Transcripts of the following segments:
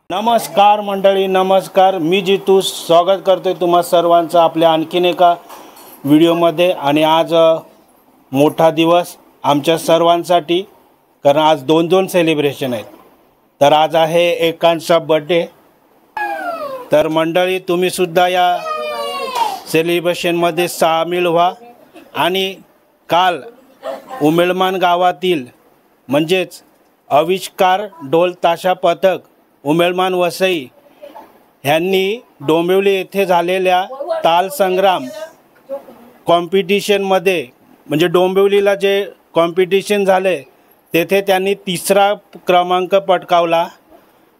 नमस्कार मंडळी, नमस्कार. मी जितू स्वागत करतोय तुम्हा सर्वांचं आपल्या आणखीन एका व्हिडिओमध्ये. आणि आज मोठा दिवस आमच्या सर्वांसाठी, कारण आज दोन सेलिब्रेशन आहेत. तर आज आहे एकांशचा बर्थडे. तर मंडळी, तुम्हीसुद्धा या सेलिब्रेशनमध्ये सामील व्हा. आणि काल उमेळमान गावातील म्हणजेच आविष्कार ढोल ताशा पथक उमेळमान वसई ह्यांनी डोंबिवली येथे झालेल्या ताल संग्राम कॉम्पिटिशनमध्ये, म्हणजे डोंबिवलीला जे कॉम्पिटिशन झाले तेथे त्यांनी 3रा क्रमांक पटकावला.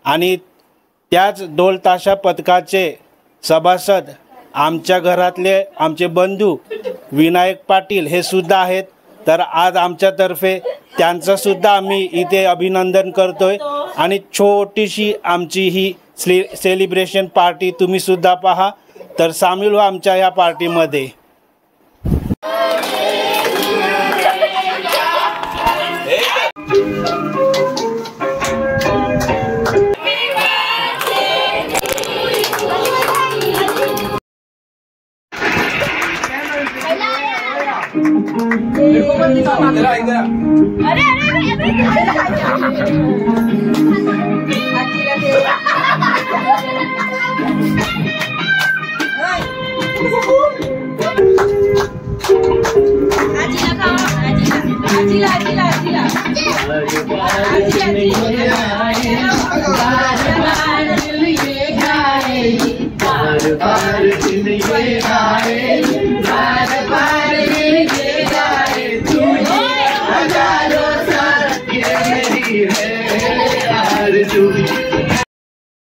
आणि त्याच ढोल ताशा पथकाचे सभासद आमच्या घरातले आमचे बंधू विनायक पाटील हे सुद्धा आहेत. तर आज आमच्यातर्फे त्यांचंसुद्धा आम्ही इथे अभिनंदन करतोय. आणि छोटीशी आमची ही सेलिब्रेशन पार्टी तुम्हीसुद्धा पहा. तर सामील व्हा आमच्या या पार्टीमध्ये.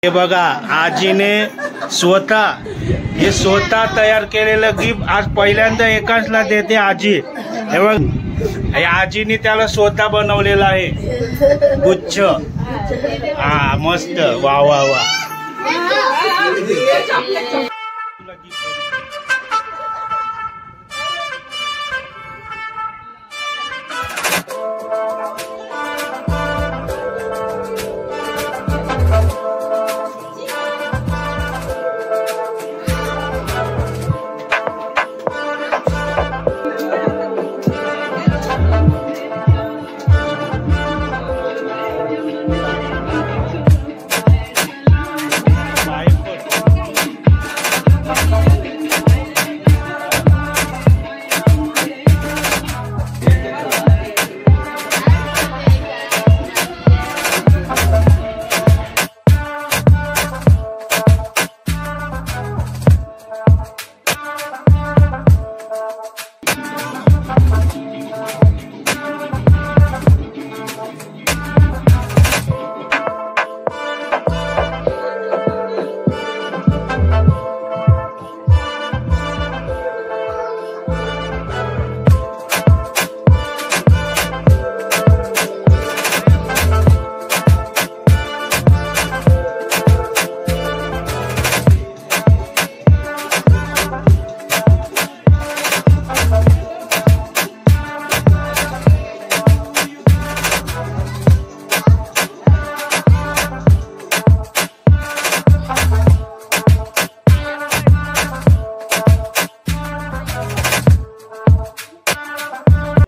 हे बघा, आजीने स्वतः तयार केलेलं गिफ्ट आज पहिल्यांदा एकांशला देते आजी. हे बघ, आजीने त्याला स्वतः बनवलेला आहे गुच्छ. हा, मस्त. वा वा वा.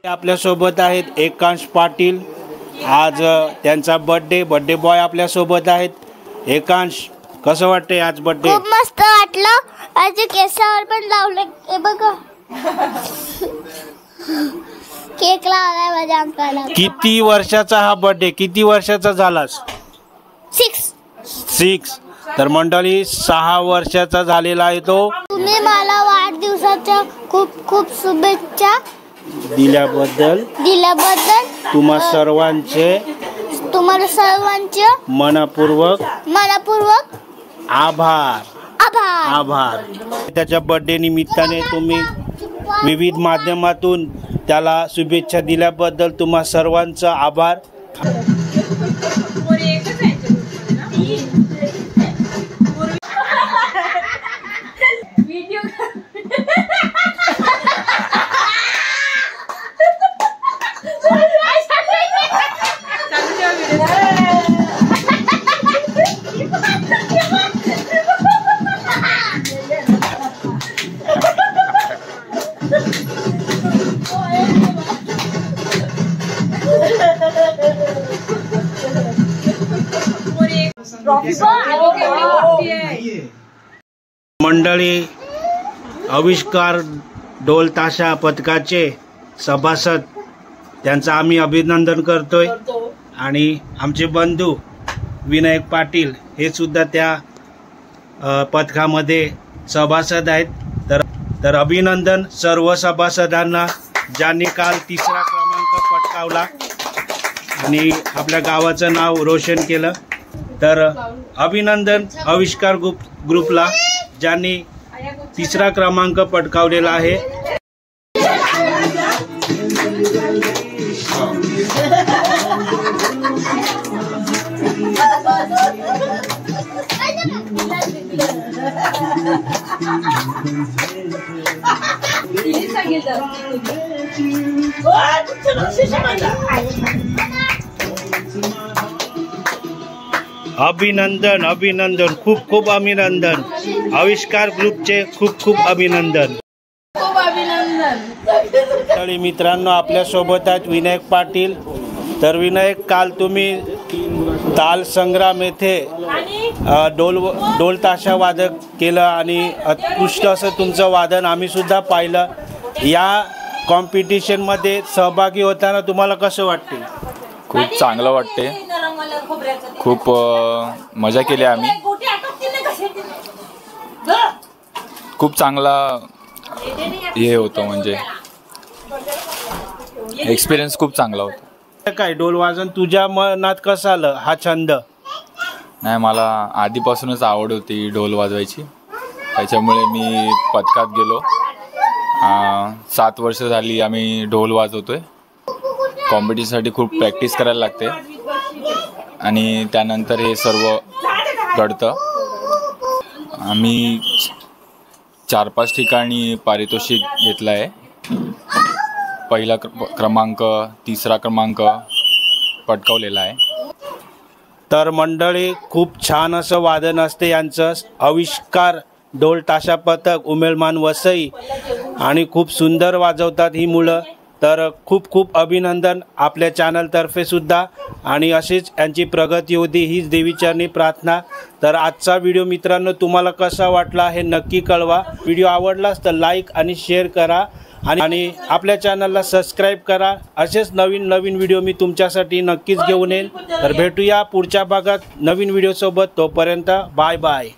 आपल्या सोबत आहेत एकांश पाटील. आज त्यांचा बर्थडे बॉय आपल्या सोबत आहेत. एकांश, कसं वाटतंय आज बर्थडे? खूप मस्त वाटलं. आज केसावर पण लावले, हे बघा केक लावलाय माझ्या अंकलला. किती वर्षाचा हा बर्थडे? किती वर्षाचा झालास? 6. तर मंडळी 6 वर्षाचा झालेला आहे तो. तुम्ही मला वाढदिवसाच्या खूप खूप शुभेच्छा दिल्याबद्दल तुम्हा तुम्हाला सर्वांचे मनपूर्वक आभार. त्याच्या बर्थडे निमित्ताने तुम्ही विविध माध्यमातून त्याला शुभेच्छा दिल्याबद्दल तुम्हा सर्वांचा आभार. मंडळी, आविष्कार ढोल ताशा पथकाचे सभासद त्यांचं आम्ही अभिनंदन करतोय आणि आमचे बंधू विनायक पाटील हे सुद्धा त्या पथकामध्ये सभासद आहेत. तर अभिनंदन सर्व सभासदांना ज्यांनी काल 3रा क्रमांक पटकावला आणि आपल्या गावाचं नाव रोशन केलं. तर अभिनंदन आविष्कार ग्रुपला ज्यांनी 3रा क्रमांक पटकावलेला आहे. अभिनंदन खूप खूप अभिनंदन. आविष्कार ग्रुपचे खूप खूप अभिनंदन. तरी मित्रांनो, आपल्या सोबत आहेत विनायक पाटील. तर विनायक, काल तुम्ही ताल संग्राम येथे ढोल ताशा वादक केलं आणि उत्कृष्ट असं तुमचं वादन आम्ही सुद्धा पाहिलं. या कॉम्पिटिशनमध्ये सहभागी होताना तुम्हाला कसं वाटते? खूप चांगलं वाटते. खूप मजा केली आम्ही. खूप चांगला हे होतं, म्हणजे एक्सपिरियन्स खूप चांगला होता. काय ढोल वाजन तुझ्या मनात कसं आलं हा छंद? नाही, मला आधीपासूनच आवड होती ढोल वाजवायची, त्याच्यामुळे मी पथकात गेलो. 7 वर्ष झाली आम्ही ढोल वाजवतोय. कॉम्पिटिशनसाठी खूप प्रॅक्टिस करायला लागते आणि त्यानंतर हे सर्व घडतं. आम्ही 4-5 ठिकाणी पारितोषिक घेतलं आहे. 1ला क्रमांक, 3रा क्रमांक पटकावलेला आहे. तर मंडळी, खूप छान असं वादन असते यांचं. आविष्कार ढोल ताशा पथक उमेलमान वसई आणि खूप सुंदर वाजवतात ही मुलं. तर खूप खूप अभिनंदन आपल्या चॅनलतर्फे सुद्धा आणि अशीच यांची प्रगती होती हीच देवीचरणी प्रार्थना. तर आजचा व्हिडिओ मित्रांनो तुम्हाला कसा वाटला हे नक्की कळवा. व्हिडिओ आवडलाच तर लाईक आणि शेअर करा आणि आपल्या चॅनलला सबस्क्राईब करा. असेच नवीन नवीन व्हिडिओ मी तुमच्यासाठी नक्कीच घेऊन येईल. तर भेटूया पुढच्या भागात नवीन व्हिडिओसोबत. तोपर्यंत बाय बाय.